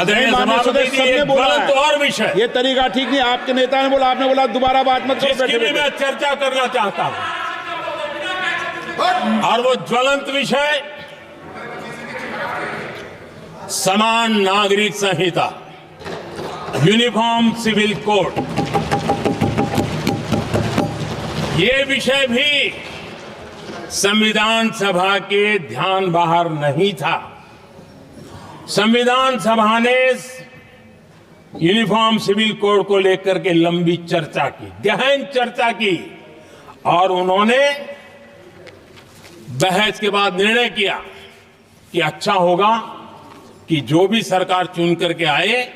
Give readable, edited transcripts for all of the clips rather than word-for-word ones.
आदरणीय माननीय सभापति सदस्य जी, सबने एक बोला ज्वलंत है। और विषय ये तरीका ठीक नहीं। आपके नेता ने बोला, आपने बोला दोबारा बात मत करो। जिसकी भी मैं चर्चा करना चाहता हूं, और वो ज्वलंत विषय समान नागरिक संहिता, यूनिफॉर्म सिविल कोड। ये विषय भी संविधान सभा के ध्यान बाहर नहीं था। संविधान सभा ने यूनिफॉर्म सिविल कोड को लेकर के लंबी चर्चा की, गहन चर्चा की, और उन्होंने बहस के बाद निर्णय किया कि अच्छा होगा कि जो भी सरकार चुन करके आए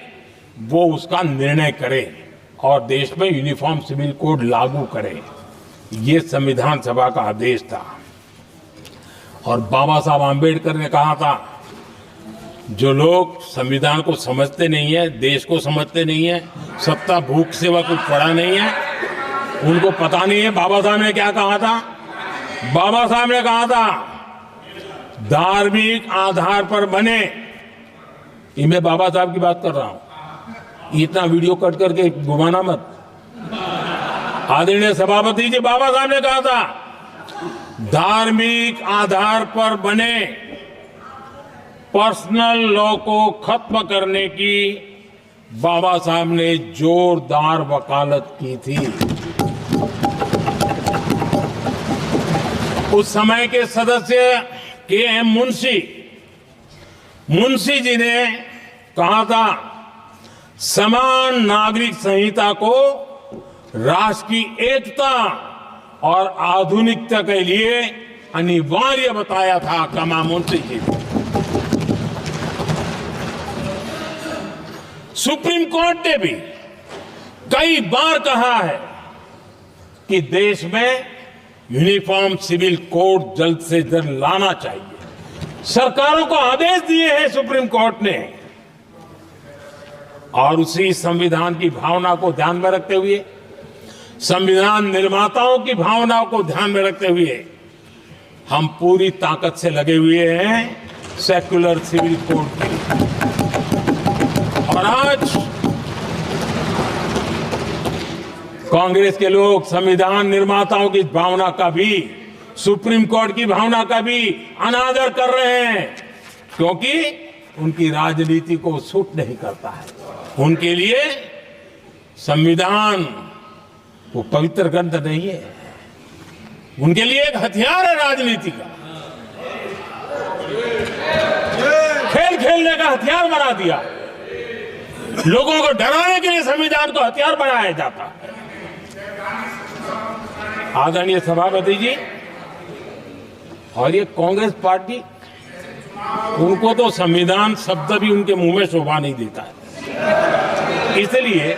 वो उसका निर्णय करे और देश में यूनिफॉर्म सिविल कोड लागू करे। ये संविधान सभा का आदेश था। और बाबा साहब आंबेडकर ने कहा था, जो लोग संविधान को समझते नहीं है, देश को समझते नहीं है, सत्ता भूख सेवा कुछ पड़ा नहीं है, उनको पता नहीं है बाबा साहब ने क्या कहा था। बाबा साहब ने कहा था, धार्मिक आधार पर बने। ये मैं बाबा साहब की बात कर रहा हूं, इतना वीडियो कट करके घुमाना मत। आदरणीय सभापति जी, बाबा साहब ने कहा था, धार्मिक आधार पर बने पर्सनल लॉ को खत्म करने की बाबा साहब ने जोरदार वकालत की थी। उस समय के सदस्य के.एम. मुंशी जी ने कहा था, समान नागरिक संहिता को राष्ट्र की एकता और आधुनिकता के लिए अनिवार्य बताया था। कमा मुंशी जी ने। सुप्रीम कोर्ट ने भी कई बार कहा है कि देश में यूनिफॉर्म सिविल कोड जल्द से जल्द लाना चाहिए। सरकारों को आदेश दिए हैं सुप्रीम कोर्ट ने। और उसी संविधान की भावना को ध्यान में रखते हुए, संविधान निर्माताओं की भावनाओं को ध्यान में रखते हुए, हम पूरी ताकत से लगे हुए हैं सेक्युलर सिविल कोड के लिए। और आज कांग्रेस के लोग संविधान निर्माताओं की भावना का भी, सुप्रीम कोर्ट की भावना का भी अनादर कर रहे हैं, क्योंकि उनकी राजनीति को सूट नहीं करता है। उनके लिए संविधान वो पवित्र ग्रंथ नहीं है, उनके लिए एक हथियार है राजनीति का। खेल खेलने का हथियार बना दिया। लोगों को डराने के लिए संविधान को हथियार बनाया जाता है। आदरणीय सभापति जी, और ये कांग्रेस पार्टी, उनको तो संविधान शब्द भी उनके मुंह में शोभा नहीं देता है। इसलिए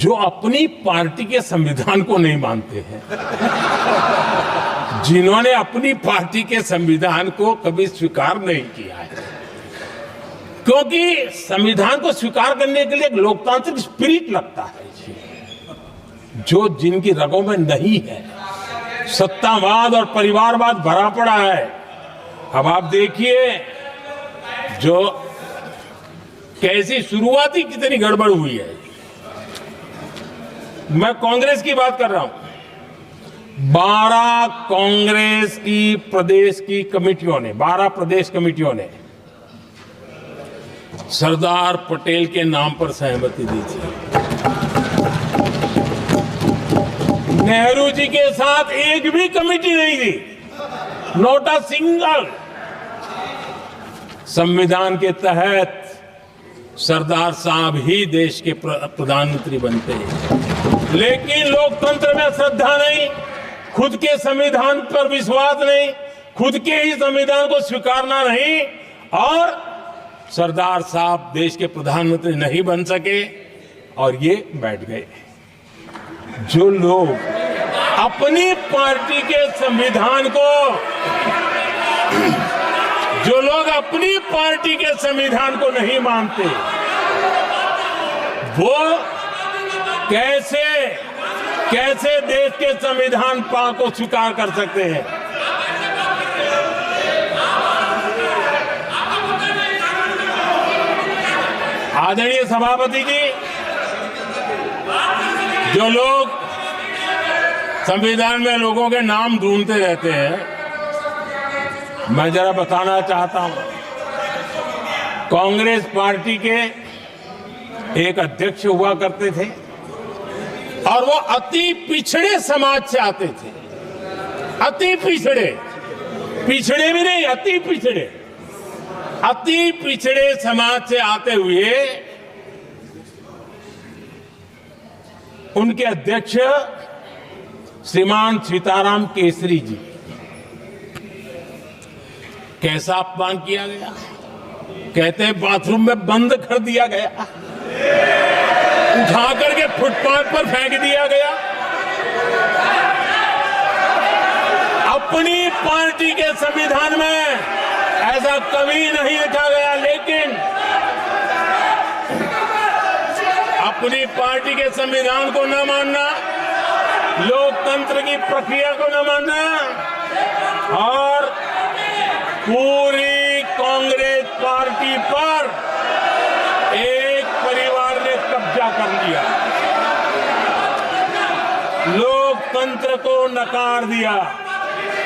जो अपनी पार्टी के संविधान को नहीं मानते हैं, जिन्होंने अपनी पार्टी के संविधान को कभी स्वीकार नहीं किया है, क्योंकि संविधान को स्वीकार करने के लिए एक लोकतांत्रिक स्पिरिट लगता है जो जिनकी रगों में नहीं है। सत्तावाद और परिवारवाद भरा पड़ा है। अब आप देखिए जो कैसी शुरुआती कितनी गड़बड़ हुई है। मैं कांग्रेस की बात कर रहा हूं। 12 कांग्रेस की प्रदेश की कमेटियों ने, 12 प्रदेश कमेटियों ने सरदार पटेल के नाम पर सहमति दी थी। नेहरू जी के साथ एक भी कमेटी नहीं थी, नॉट अ सिंगल। संविधान के तहत सरदार साहब ही देश के प्रधानमंत्री बनते हैं, लेकिन लोकतंत्र में श्रद्धा नहीं, खुद के संविधान पर विश्वास नहीं, खुद के ही संविधान को स्वीकारना नहीं, और सरदार साहब देश के प्रधानमंत्री नहीं बन सके और ये बैठ गए। जो लोग अपनी पार्टी के संविधान को, जो लोग अपनी पार्टी के संविधान को नहीं मानते, वो कैसे देश के संविधान को स्वीकार कर सकते हैं। आदरणीय सभापति जी, जो लोग संविधान में लोगों के नाम ढूंढते रहते हैं, मैं जरा बताना चाहता हूं। कांग्रेस पार्टी के एक अध्यक्ष हुआ करते थे और वो अति पिछड़े समाज से आते थे। अति पिछड़े, पिछड़े भी नहीं, अति पिछड़े, अति पिछड़े समाज से आते हुए उनके अध्यक्ष श्रीमान सीताराम केसरी जी, कैसा अपमान किया गया। कहते हैं बाथरूम में बंद कर दिया गया, उठा करके फुटपाथ पर फेंक दिया गया। अपनी पार्टी के संविधान में ऐसा कभी नहीं लिखा गया, लेकिन अपनी पार्टी के संविधान को न मानना, लोकतंत्र की प्रक्रिया को न मानना और पूरी कांग्रेस पार्टी पर एक परिवार ने कब्जा कर लिया, लोकतंत्र को नकार दिया।